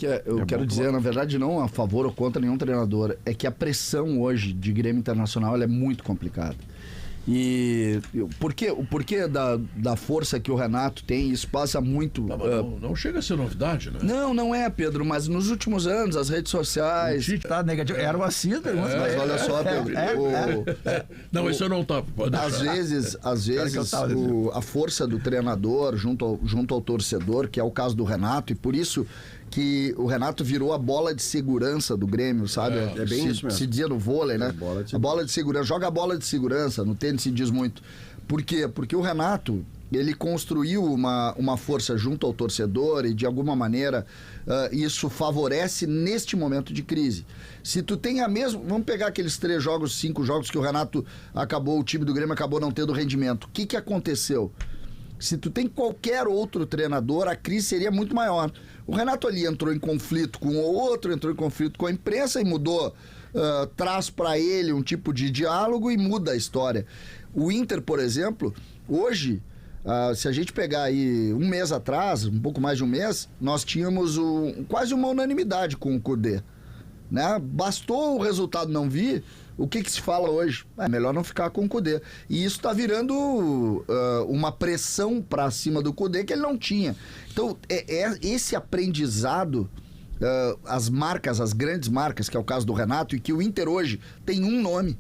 eu quero dizer, na verdade, não a favor ou contra nenhum treinador, é que a pressão hoje de Grêmio Internacional ela é muito complicada. E o porquê da força que o Renato tem, isso passa muito... Não chega a ser novidade, né? Não é, Pedro, mas nos últimos anos, as redes sociais... Tá negativo. Era uma cinta, mas olha só, Pedro... Não, isso eu não topo. Às vezes a força do treinador junto ao torcedor, que é o caso do Renato, e por isso que o Renato virou a bola de segurança do Grêmio, sabe? É bem isso mesmo. Se dizia no vôlei, né? A bola de segurança. Joga a bola de segurança, no tênis se diz muito. Por quê? Porque o Renato, ele construiu uma força junto ao torcedor e, de alguma maneira, isso favorece neste momento de crise. Se tu tem a mesma... Vamos pegar aqueles 5 jogos que o Renato o time do Grêmio acabou não tendo rendimento. O que aconteceu? Se tu tem qualquer outro treinador, a crise seria muito maior. O Renato ali entrou em conflito com o outro, entrou em conflito com a imprensa e mudou, traz para ele um tipo de diálogo e muda a história. O Inter, por exemplo, hoje, se a gente pegar aí um mês atrás, um pouco mais de um mês, nós tínhamos quase uma unanimidade com o Kudê. Né? Bastou o resultado não vir, o que se fala hoje? É melhor não ficar com o Kudê. E isso está virando uma pressão para cima do Kudê que ele não tinha. Então, esse aprendizado, as grandes marcas, que é o caso do Renato, e que o Inter hoje tem um nome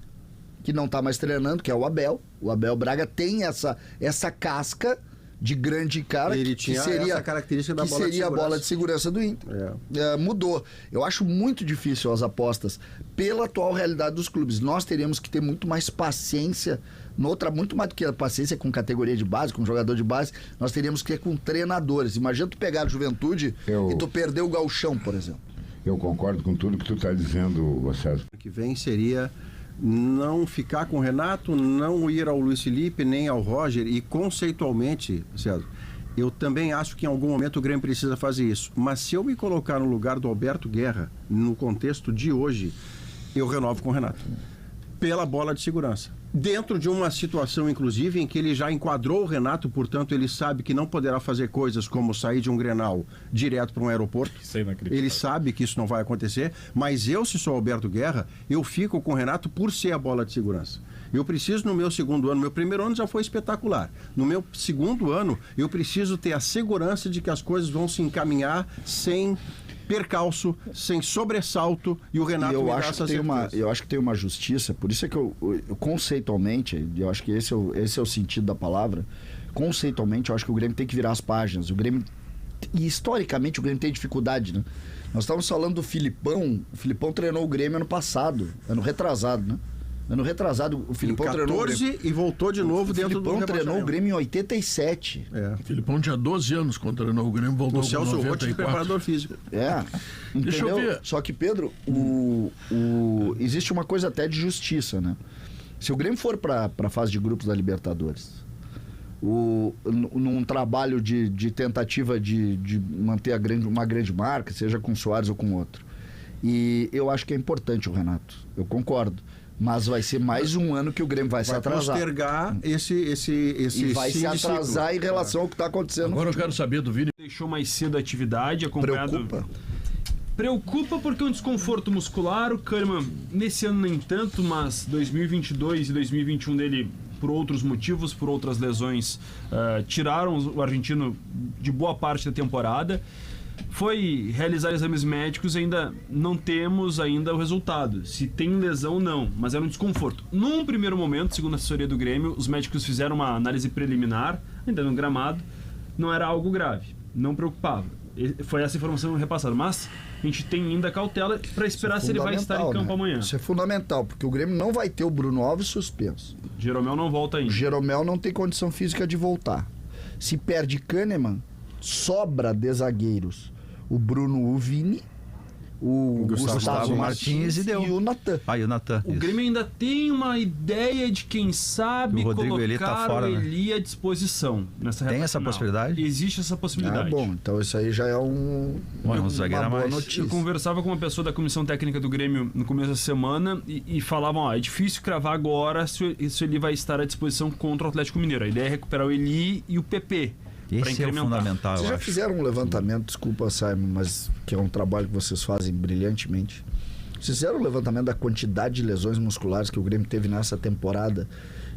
que não está mais treinando, que é o Abel. O Abel Braga tem essa casca de grande cara, ele tinha que seria essa característica da bola de segurança. A bola de segurança do Inter. Mudou. Eu acho muito difícil as apostas pela atual realidade dos clubes. Nós teríamos que ter muito mais paciência, muito mais do que a paciência com categoria de base, com jogador de base, nós teríamos que ter com treinadores. Imagina tu pegar a Juventude e tu perder o Gauchão, por exemplo. Eu concordo com tudo que tu está dizendo, César. O que vem seria não ficar com o Renato, não ir ao Luiz Felipe, nem ao Roger, e conceitualmente, César, eu também acho que em algum momento o Grêmio precisa fazer isso. Mas se eu me colocar no lugar do Alberto Guerra, no contexto de hoje, eu renovo com o Renato. Pela bola de segurança. Dentro de uma situação, inclusive, em que ele já enquadrou o Renato, portanto, ele sabe que não poderá fazer coisas como sair de um Grenal direto para um aeroporto. Ele sabe que isso não vai acontecer, mas eu, se sou Alberto Guerra, eu fico com o Renato por ser a bola de segurança. Eu preciso, no meu segundo ano, meu primeiro ano já foi espetacular. No meu segundo ano, eu preciso ter a segurança de que as coisas vão se encaminhar sem percalço, sem sobressalto, e o Renato me dá essa certeza. Eu acho que tem uma justiça, por isso é que eu conceitualmente, eu acho que esse é o sentido da palavra, conceitualmente eu acho que o Grêmio tem que virar as páginas. O Grêmio, e historicamente o Grêmio tem dificuldade, né? Nós estávamos falando do Filipão. O Filipão treinou o Grêmio ano retrasado, né? Ano retrasado, o Filipão treinou o Grêmio. E voltou de novo dentro do Filipão treinou o Grêmio em 87. O Filipão tinha 12 anos quando treinou o Grêmio, voltou com 94. O Celso Rotti, preparador físico. Entendeu? Deixa eu ver. Só que, Pedro, existe uma coisa até de justiça, né? Se o Grêmio for para a fase de grupos da Libertadores, num trabalho de tentativa de manter uma grande marca, seja com o Soares ou com outro, e eu acho que é importante o Renato, eu concordo. Mas vai ser mais um ano que o Grêmio vai se atrasar. Vai postergar esse e vai se atrasar ciclo. Em relação ao que está acontecendo. Agora eu quero saber do Vini. Deixou mais cedo a atividade, acompanhado... Preocupa porque é um desconforto muscular. O Kahneman, nesse ano nem tanto, mas 2022 e 2021 dele, por outros motivos, por outras lesões, tiraram o argentino de boa parte da temporada. Foi realizar exames médicos e ainda não temos o resultado. Se tem lesão, não, mas era um desconforto. Num primeiro momento, segundo a assessoria do Grêmio, os médicos fizeram uma análise preliminar, ainda no gramado, não era algo grave, não preocupava. Foi essa informação repassada, mas a gente tem ainda cautela para esperar se ele vai estar em campo amanhã. Isso é fundamental, porque o Grêmio não vai ter o Bruno Alves suspenso. Jeromel não volta ainda. O Jeromel não tem condição física de voltar. Se perde Kahneman, sobra de zagueiros o Bruno, o Vini, o Gustavo Martins e o Natan. E o Natan. O Grêmio ainda tem uma ideia de quem sabe colocar Eli tá fora, o Eli à disposição nessa reta Tem essa final. Possibilidade? Existe essa possibilidade. Bom, então isso aí já é uma boa notícia. Eu conversava com uma pessoa da comissão técnica do Grêmio no começo da semana e falavam, é difícil cravar agora se o Eli vai estar à disposição contra o Atlético Mineiro. A ideia é recuperar o Eli e o PP. Esse é o fundamental. Vocês já fizeram um levantamento, desculpa, Simon, mas que é um trabalho que vocês fazem brilhantemente. Vocês fizeram um levantamento da quantidade de lesões musculares que o Grêmio teve nessa temporada?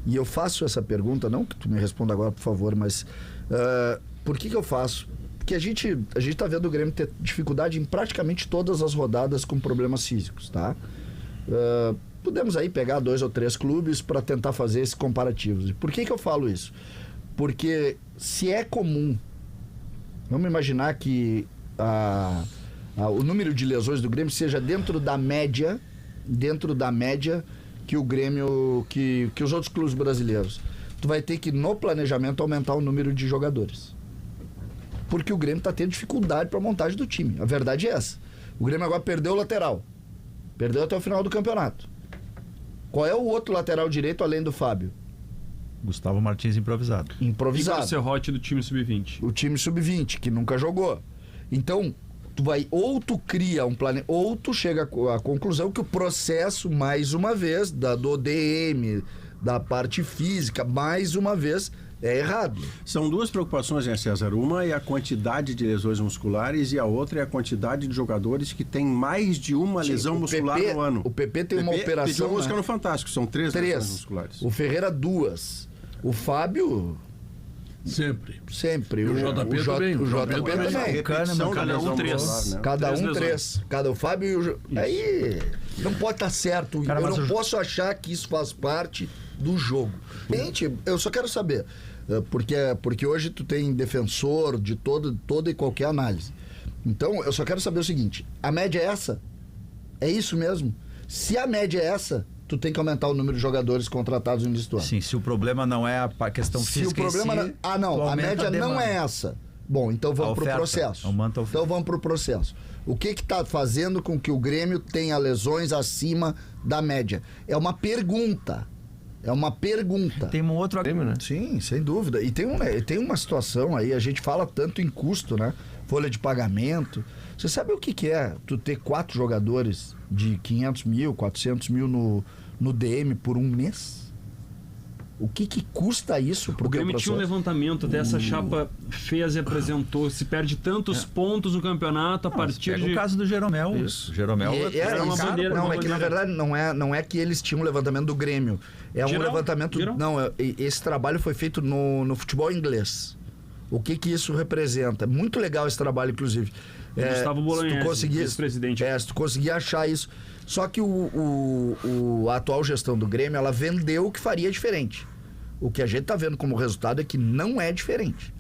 E eu faço essa pergunta, não que tu me responda agora, por favor, mas por que eu faço? Porque a gente tá vendo o Grêmio ter dificuldade em praticamente todas as rodadas com problemas físicos, tá? Podemos aí pegar 2 ou 3 clubes para tentar fazer esses comparativos. E por que eu falo isso? Porque se é comum, vamos imaginar que o número de lesões do Grêmio seja dentro da média que o Grêmio, que os outros clubes brasileiros. Tu vai ter que, no planejamento, aumentar o número de jogadores. Porque o Grêmio está tendo dificuldade para a montagem do time. A verdade é essa. O Grêmio agora perdeu o lateral. Perdeu até o final do campeonato. Qual é o outro lateral direito além do Fábio? Gustavo Martins improvisado. Igor Serrote do time sub-20. O time sub-20, que nunca jogou. Então, ou tu cria um plano, ou tu chega à conclusão que o processo, mais uma vez, do DM, da parte física, mais uma vez, é errado. São 2 preocupações, né, César? Uma é a quantidade de lesões musculares e a outra é a quantidade de jogadores que têm mais de uma lesão muscular no ano. O PP tem uma operação... Pediu música no Fantástico, são 3 lesões musculares. O Ferreira 2. O Fábio... Sempre. O JP também. O JP também. Cada um 3. Cada um 3. O Fábio e o... Aí não pode estar certo. Eu não posso achar que isso faz parte do jogo. Gente, eu só quero saber, porque hoje tu tem defensor de toda e qualquer análise. Então, eu só quero saber o seguinte: a média é essa? É isso mesmo? Se a média é essa, tu tem que aumentar o número de jogadores contratados no início do ano. Sim, se o problema não é a questão física. Se o problema a média não é essa. Bom, então vamos para o processo. Então vamos para o processo. O que está fazendo com que o Grêmio tenha lesões acima da média? É uma pergunta. Tem um outro Grêmio, né? Sim, sem dúvida. E tem uma situação aí, a gente fala tanto em custo, né? Folha de pagamento. Você sabe o que é tu ter 4 jogadores de 500 mil, 400 mil no DM por um mês? O que custa isso pro O Grêmio tinha um levantamento, até essa chapa fez e apresentou. Se perde tantos pontos no campeonato a partir de... o caso do Jeromel. Isso. Jeromel era uma bandeira. Não, é que na verdade não é que eles tinham um levantamento do Grêmio. É um levantamento... Não, esse trabalho foi feito no futebol inglês. O que isso representa? Muito legal esse trabalho, inclusive. Gustavo Bolognese, vice-presidente. Se tu conseguir achar isso. Só que a atual gestão do Grêmio, ela vendeu o que faria diferente. O que a gente tá vendo como resultado é que não é diferente.